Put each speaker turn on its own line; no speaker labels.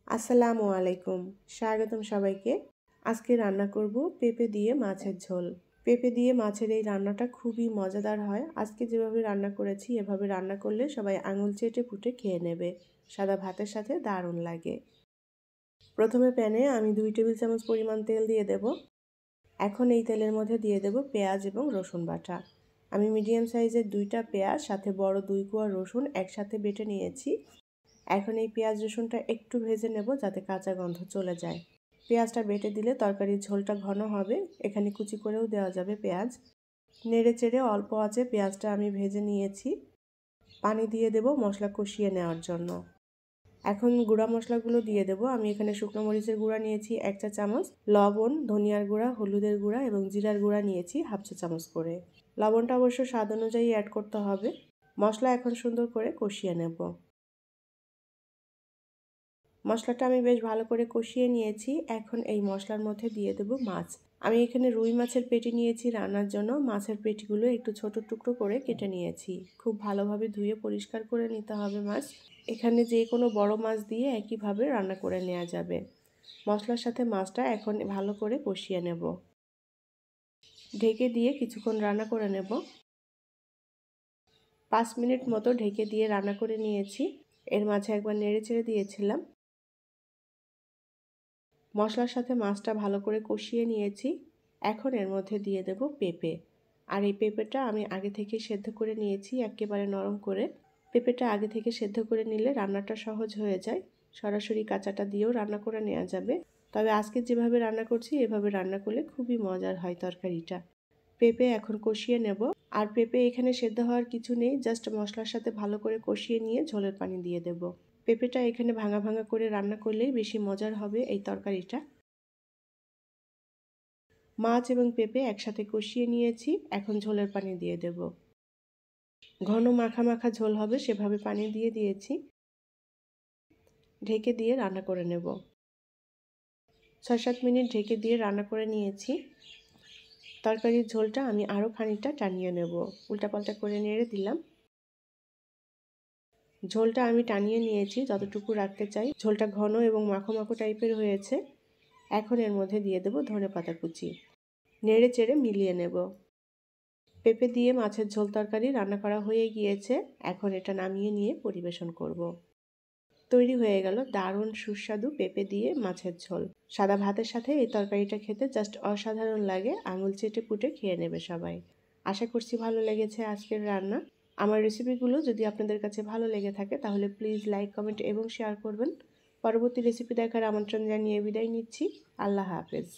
আসসালামু আলাইকুম। স্বাগতম সবাইকে। আজকে রান্না করব পেঁপে দিয়ে মাছের ঝোল। পেঁপে দিয়ে মাছের এই রান্নাটা খুবই মজাদার হয়। আজকে যেভাবে রান্না করেছি এভাবে রান্না করলে সবাই আঙুল চেটে পুটে খেয়ে নেবে। সাদা ভাতের সাথে দারুণ লাগে। প্রথমে প্যানে আমি 2 টেবিল চামচ পরিমাণ তেল দিয়ে দেব। এখন এই তেলের মধ্যে দিয়ে দেব পেঁয়াজ এবং রসুন বাটা। আমি মিডিয়াম সাইজের 2টা পেঁয়াজ সাথে বড় 2 কোয়া রসুন একসাথে বেটে নিয়েছি। এখন এই পেঁয়াজ রসুনটা একটু ভেজে নেব যাতে কাঁচা গন্ধ চলে যায়। পেঁয়াজটা বেটে দিলে তরকারির ঝোলটা ঘন হবে। এখানে কুচি করেও দেওয়া যাবে পেঁয়াজ। নেড়ে চেড়ে অল্প আঁচে পেঁয়াজটা আমি ভেজে নিয়েছি। পানি দিয়ে দেব মশলা কষিয়ে নেওয়ার জন্য। এখন গুঁড়া মশলাগুলো দিয়ে দেব। আমি এখানে শুকনো মরিচের গুঁড়া নিয়েছি 1 চা চামচ, লবণ, ধনিয়ার গুঁড়া, হলুদের গুঁড়া এবং জিরার গুঁড়া নিয়েছি 1/2 চা চামচ করে। লবণটা অবশ্য স্বাদ অনুযায়ী অ্যাড করতে হবে। মশলা এখন সুন্দর করে কষিয়ে নেব। মশলাটা আমি বেশ ভালো করে কষিয়ে নিয়েছি। এখন এই মশলার মধ্যে দিয়ে দেব মাছ। আমি এখানে রুই মাছের পেটি নিয়েছি রান্নার জন্য। মাছের পেটিগুলো একটু ছোট টুকরো করে কেটে নিয়েছি। খুব ভালোভাবে ধুয়ে পরিষ্কার করে নিতে হবে মাছ। এখানে যে কোনো বড় মাছ দিয়ে একইভাবে রান্না করে নেওয়া যাবে। মশলার সাথে মাছটা এখন ভালো করে কষিয়ে নেব। ঢেকে দিয়ে কিছুক্ষণ রান্না করে নেব। 5 মিনিট মতো ঢেকে দিয়ে রান্না করে নিয়েছি। এর মাঝে একবার নেড়ে চেড়ে দিয়েছিলাম। মশলার সাথে মাছটা ভালো করে কষিয়ে নিয়েছি। এখন এর মধ্যে দিয়ে দেব পেঁপে। আর এই পেঁপেটা আমি আগে থেকে সেদ্ধ করে নিয়েছি একেবারে নরম করে। পেঁপেটা আগে থেকে সেদ্ধ করে নিলে রান্নাটা সহজ হয়ে যায়। সরাসরি কাঁচাটা দিয়েও রান্না করে নেওয়া যাবে। তবে আজকে যেভাবে রান্না করছি এভাবে রান্না করলে খুবই মজার হয় তরকারিটা। পেঁপে এখন কষিয়ে নেব। আর পেঁপে এখানে সেদ্ধ হওয়ার কিছু নেই, জাস্ট মশলার সাথে ভালো করে কষিয়ে নিয়ে ঝোলের পানি দিয়ে দেব। পেঁপেটা এখানে ভাঙা ভাঙা করে রান্না করলেই বেশি মজার হবে এই তরকারিটা। মাছ এবং পেঁপে একসাথে কষিয়ে নিয়েছি। এখন ঝোলের পানি দিয়ে দেব। ঘন মাখা মাখা ঝোল হবে সেভাবে পানি দিয়ে দিয়েছি। ঢেকে দিয়ে রান্না করে নেব। 6-7 মিনিট ঢেকে দিয়ে রান্না করে নিয়েছি। তরকারির ঝোলটা আমি আরও খানিকটা টানিয়ে নেব। উল্টাপাল্টা করে নেড়ে দিলাম। ঝোলটা আমি টানিয়ে নিয়েছি যতটুকু রাখতে চাই। ঝোলটা ঘন এবং মাখো মাখো টাইপের হয়েছে। এখন এর মধ্যে দিয়ে দেব ধনেপাতা কুচি। নেড়ে চেড়ে মিলিয়ে নেব। পেঁপে দিয়ে মাছের ঝোল তরকারি রান্না করা হয়ে গিয়েছে। এখন এটা নামিয়ে নিয়ে পরিবেশন করব। তৈরি হয়ে গেল দারুণ সুস্বাদু পেঁপে দিয়ে মাছের ঝোল। সাদা ভাতের সাথে এই তরকারিটা খেতে জাস্ট অসাধারণ লাগে। আঙুল চেটে পুটে খেয়ে নেবে সবাই। আশা করছি ভালো লেগেছে আজকের রান্না। আমার রেসিপিগুলো যদি আপনাদের কাছে ভালো লেগে থাকে তাহলে প্লিজ লাইক, কমেন্ট এবং শেয়ার করবেন। পরবর্তী রেসিপি দেখার আমন্ত্রণ জানিয়ে বিদায় নিচ্ছি। আল্লাহ হাফেজ।